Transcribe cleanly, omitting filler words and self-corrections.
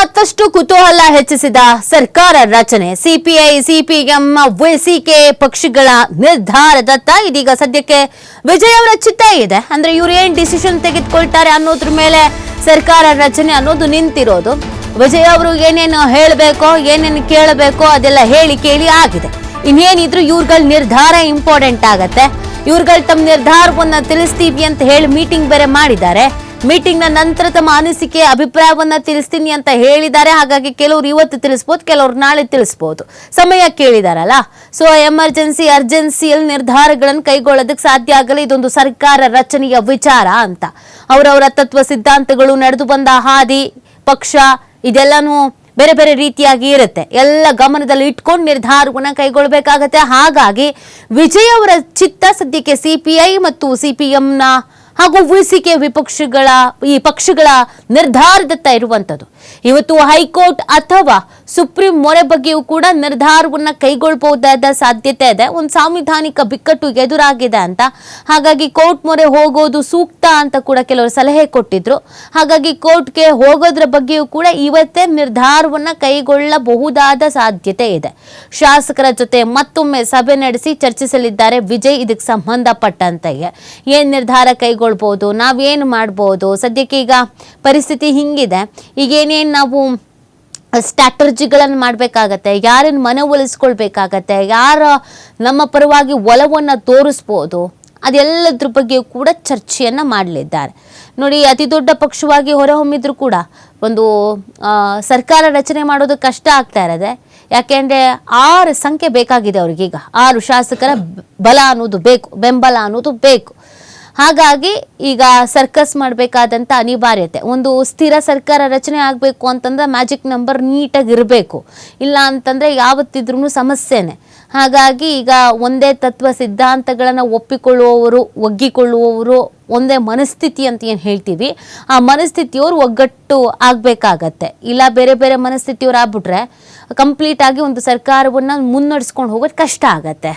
ಮತ್ತಷ್ಟು ಕುತೂಹಲ ಹೆಚ್ಚಿಸಿದ ಸರ್ಕಾರ ರಚನೆ ಸಿಪಿಐ ಸಿಪಿಎಂ ವಿಸಿಕೆ ಪಕ್ಷಗಳ ನಿರ್ಧಾರದತ್ತ ಇದೀಗ ಸದ್ಯಕ್ಕೆ ವಿಜಯ್ ಅವರ ಚಿತ್ತ ಇದೆ. ಅಂದ್ರೆ ಇವರು ಏನ್ ಡಿಸಿಷನ್ ತೆಗೆದುಕೊಳ್ತಾರೆ ಅನ್ನೋದ್ರ ಮೇಲೆ ಸರ್ಕಾರ ರಚನೆ ಅನ್ನೋದು ನಿಂತಿರೋದು. ವಿಜಯ್ ಅವರು ಏನೇನು ಹೇಳಬೇಕೋ ಏನೇನು ಕೇಳಬೇಕೋ ಅದೆಲ್ಲ ಹೇಳಿ ಕೇಳಿ ಆಗಿದೆ. ಇನ್ನೇನಿದ್ರು ಇವ್ರಗಳ ನಿರ್ಧಾರ ಇಂಪಾರ್ಟೆಂಟ್ ಆಗತ್ತೆ. ಇವ್ರಗಳು ತಮ್ಮ ನಿರ್ಧಾರವನ್ನ ತಿಳಿಸ್ತೀವಿ ಅಂತ ಹೇಳಿ ಮೀಟಿಂಗ್ ಬೇರೆ ಮಾಡಿದ್ದಾರೆ. ಮೀಟಿಂಗ್ ನ ನಂತರ ತಮ್ಮ ಅನಿಸಿಕೆ ಅಭಿಪ್ರಾಯವನ್ನ ತಿಳಿಸ್ತೀನಿ ಅಂತ ಹೇಳಿದ್ದಾರೆ. ಹಾಗಾಗಿ ಕೆಲವರು ಇವತ್ತು ತಿಳಿಸಬಹುದು, ಕೆಲವರು ನಾಳೆ ತಿಳಿಸಬಹುದು. ಸಮಯ ಕೇಳಿದಾರಲ್ಲ, ಸೊ ಎಮರ್ಜೆನ್ಸಿ ಅರ್ಜೆನ್ಸಿಯಲ್ಲಿ ನಿರ್ಧಾರಗಳನ್ನು ಕೈಗೊಳ್ಳೋದಕ್ಕೆ ಸಾಧ್ಯ ಆಗಲ್ಲ. ಇದೊಂದು ಸರ್ಕಾರ ರಚನೆಯ ವಿಚಾರ ಅಂತ ಅವರವರ ತತ್ವ ಸಿದ್ಧಾಂತಗಳು, ನಡೆದು ಬಂದ ಹಾದಿ, ಪಕ್ಷ ಇದೆಲ್ಲಾನು ಬೇರೆ ಬೇರೆ ರೀತಿಯಾಗಿ ಇರುತ್ತೆ. ಎಲ್ಲ ಗಮನದಲ್ಲಿ ಇಟ್ಕೊಂಡು ನಿರ್ಧಾರವನ್ನ ಕೈಗೊಳ್ಳಬೇಕಾಗತ್ತೆ. ಹಾಗಾಗಿ ವಿಜಯ್ ಅವರ ಚಿತ್ತ ಸದ್ಯಕ್ಕೆ ಸಿಪಿಐ ಮತ್ತು ಸಿಪಿಎಂನ ಹಾಗೂ ವಿಸಿಕೆ ವಿಪಕ್ಷಗಳ ಈ ಪಕ್ಷಗಳ ನಿರ್ಧಾರದತ್ತ ಇರುವಂತದ್ದು. ಇವತ್ತು ಹೈಕೋರ್ಟ್ ಅಥವಾ ಸುಪ್ರೀಂ ಮೊರೆ ಬಗ್ಗೆಯೂ ಕೂಡ ನಿರ್ಧಾರವನ್ನ ಕೈಗೊಳ್ಳಬಹುದಾದ ಸಾಧ್ಯತೆ ಇದೆ. ಒಂದು ಸಾಂವಿಧಾನಿಕ ಬಿಕ್ಕಟ್ಟು ಎದುರಾಗಿದೆ ಅಂತ, ಹಾಗಾಗಿ ಕೋರ್ಟ್ ಮೊರೆ ಹೋಗೋದು ಸೂಕ್ತ ಅಂತ ಕೂಡ ಕೆಲವರು ಸಲಹೆ ಕೊಟ್ಟಿದ್ರು. ಹಾಗಾಗಿ ಕೋರ್ಟ್ಗೆ ಹೋಗೋದ್ರ ಬಗ್ಗೆಯೂ ಕೂಡ ಇವತ್ತೇ ನಿರ್ಧಾರವನ್ನ ಕೈಗೊಳ್ಳಬಹುದಾದ ಸಾಧ್ಯತೆ ಇದೆ. ಶಾಸಕರ ಜೊತೆ ಮತ್ತೊಮ್ಮೆ ಸಭೆ ನಡೆಸಿ ಚರ್ಚಿಸಲಿದ್ದಾರೆ ವಿಜಯ್. ಇದಕ್ಕೆ ಸಂಬಂಧಪಟ್ಟಂತೆ ಏನ್ ನಿರ್ಧಾರ ಕೈಗೊಳ್ಬಹುದು, ನಾವೇನು ಮಾಡಬಹುದು, ಸದ್ಯಕ್ಕೆ ಈಗ ಪರಿಸ್ಥಿತಿ ಹಿಂಗಿದೆ, ಈಗೇನೇನು ನಾವು ಸ್ಟ್ರಾಟಜಿಗಳನ್ನು ಮಾಡಬೇಕಾಗತ್ತೆ, ಯಾರನ್ನು ಮನವೊಲಿಸ್ಕೊಳ್ಬೇಕಾಗತ್ತೆ, ಯಾರ ನಮ್ಮ ಪರವಾಗಿ ಒಲವನ್ನು ತೋರಿಸ್ಬೋದು, ಅದೆಲ್ಲದ್ರ ಬಗ್ಗೆಯೂ ಕೂಡ ಚರ್ಚೆಯನ್ನು ಮಾಡಲಿದ್ದಾರೆ. ನೋಡಿ, ಅತಿ ದೊಡ್ಡ ಪಕ್ಷವಾಗಿ ಹೊರಹೊಮ್ಮಿದ್ರು ಕೂಡ ಒಂದು ಸರ್ಕಾರ ರಚನೆ ಮಾಡೋದು ಕಷ್ಟ ಆಗ್ತಾ ಇರೋದೆ. ಯಾಕೆಂದರೆ 6 ಸಂಖ್ಯೆ ಬೇಕಾಗಿದೆ ಅವ್ರಿಗೀಗ. 6 ಶಾಸಕರ ಬಲ ಅನ್ನೋದು ಬೇಕು, ಬೆಂಬಲ ಅನ್ನೋದು ಬೇಕು. ಹಾಗಾಗಿ ಈಗ ಸರ್ಕಸ್ ಮಾಡಬೇಕಾದಂಥ ಅನಿವಾರ್ಯತೆ. ಒಂದು ಸ್ಥಿರ ಸರ್ಕಾರ ರಚನೆ ಆಗಬೇಕು ಅಂತಂದ್ರೆ ಮ್ಯಾಜಿಕ್ ನಂಬರ್ ನೀಟಾಗಿ ಇರಬೇಕು, ಇಲ್ಲ ಅಂತಂದರೆ ಯಾವತ್ತಿದ್ರೂ ಸಮಸ್ಯೆನೆ. ಹಾಗಾಗಿ ಈಗ ಒಂದೇ ತತ್ವ ಸಿದ್ಧಾಂತಗಳನ್ನು ಒಗ್ಗಿಕೊಳ್ಳುವವರು ಒಂದೇ ಮನಸ್ಥಿತಿ ಅಂತ ಏನು ಹೇಳ್ತೀವಿ, ಆ ಮನಸ್ಥಿತಿಯವರು ಒಗ್ಗಟ್ಟು ಆಗಬೇಕಾಗತ್ತೆ. ಇಲ್ಲ ಬೇರೆ ಬೇರೆ ಮನಸ್ಥಿತಿಯವರು ಆಗ್ಬಿಟ್ರೆ ಕಂಪ್ಲೀಟ್ ಆಗಿ ಒಂದು ಸರ್ಕಾರವನ್ನು ಮುನ್ನಡೆಸ್ಕೊಂಡು ಹೋಗೋದು ಕಷ್ಟ ಆಗತ್ತೆ.